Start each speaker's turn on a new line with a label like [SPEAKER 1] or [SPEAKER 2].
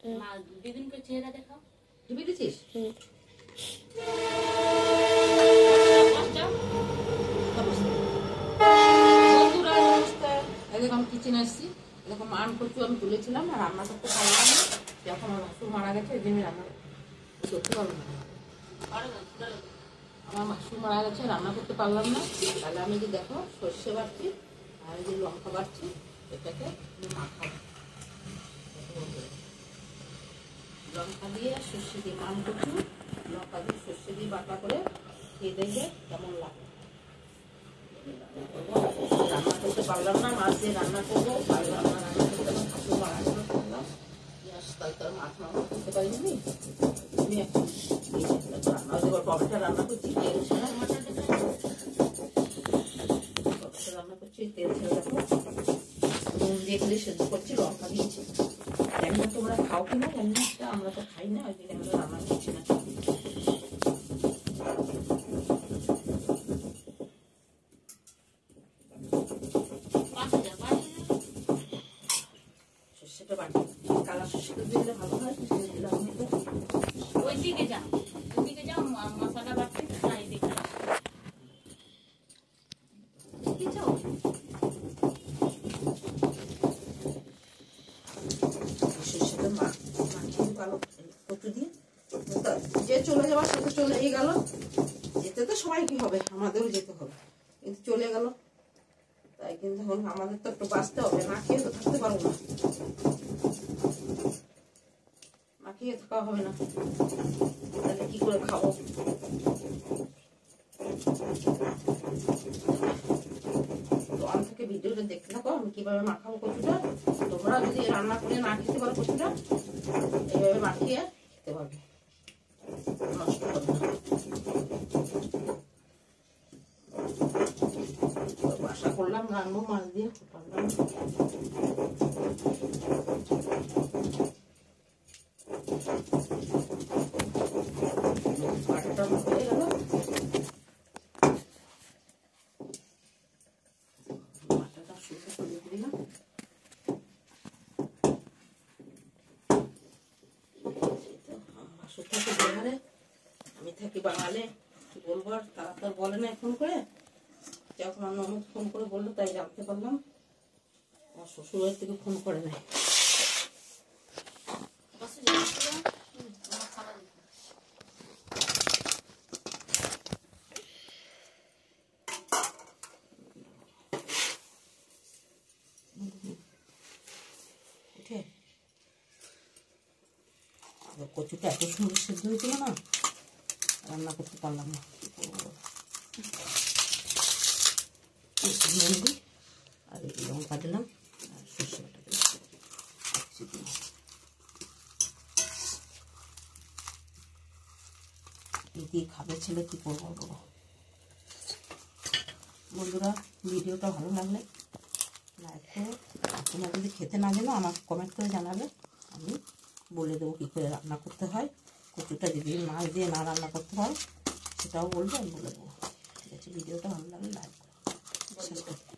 [SPEAKER 1] দিদিনকে চেহারা দেখাও।
[SPEAKER 2] ডুবে দিচ্ছিস? বন্ধুরা নমস্কার। এরকম কিচেনে এসেছি, এরকম মান কচু আমি তুলেছিলাম আর রান্না করতে পারলাম না। যখন আমার মাসুর মারা গেছে ওই জন্য রান্না করতে পারবো না। আমার মাসুর মারা গেছে, রান্না করতে পারলাম না। তাহলে আমি যে দেখো সর্ষে বাটছি আর এই যে লঙ্কা বাটছি, এটাকে মাখাবো। লঙ্কা দিয়ে সর্ষে দিয়ে মান কচু লঙ্কা দিয়ে সর্ষে দিয়ে বাটা করে খেয়ে দেখবে কেমন লাগে। রান্না করতে পারলাম না, মাছ দিয়ে রান্না করবো। রান্না করতে আমার ঠাকুর মারানো করলাম, পেঁয়াজ তরকারি মাছ মাংস করতে পারিনি। আমি এখন রান্না দেবার টমেটো রান্না করছি, তেল ছাড়া টমেটো রান্না করছি, তেল ছেড়ে দেখো নুন দিয়ে গেলে সেদ্ধ করছি, লঙ্কা দিয়েছি। জানি না তোমরা খাও কিনা, জানি না, আমরা তো খাই না, ওই দিন আমরা রান্না করছি না। সর্ষেটা বাটি কালা সর্ষেটা দিলে ভালো হয়।
[SPEAKER 1] ওইদিকে যাও, ওইদিকে যাও, মশলা বাটতে না এদিকে
[SPEAKER 2] সর্ষেটা মাখিয়ে ভালো কচু দিয়ে যে চলে যাওয়ার সাথে চলেই গেল। যেতে তো সবাইকে হবে, আমাদেরও যেতে হবে, কিন্তু চলে গেল। তাই কিন্তু এখন আমাদের তো একটু বাঁচতে হবে, না খেয়ে তো থাকতে পারবো না, না খেয়ে থাকা হবে না, তাহলে কি করে খাবো? তো আমি থেকে ভিডিওটা দেখতে থাকো, আমি কিভাবে মাখাবো কচুটা। তোমরা যদি রান্না করে না খেতে পারো কচুটা, এইভাবে মাখিয়ে খেতে পারবে, নষ্ট করবে না। আশা করলাম রান্নাবো মাছ দিয়ে, পারলাম বাটাটা হয়ে গেল। বাটাটা শুকনো করে দিলাম। মাসুর থাকে বিহারে, আমি থাকি বাঙালি, কি বলবো আর, তারা তো আর বলে না ফোন করে। যখন আমার ননদ ফোন করে বললো তাই জানতে পারলাম, আমার শ্বশুরবাড়ি থেকে ফোন করে নাই। কচুটা এত সুন্দর সেদ্ধ হয়েছিল না, রান্না করতে পারলাম না। নুন দিই আর লঙ্কা দিলাম আর সর্ষে বাটা দিলাম। দিয়ে খাবে ছেলে, কি করবো বাবা। বন্ধুরা ভিডিওটা ভালো লাগলে লাইক করো, তোমরা যদি খেতে না জানো আমাকে কমেন্ট করে জানাবে, আমি বলে দেবো কী করে রান্না করতে হয়। কচুটা যদি মাছ দিয়ে না রান্না করতে পারো সেটাও বলবো, আমি বলে দেবো। ঠিক আছে, ভিডিওটা ভালো লাগলে লাইক করো।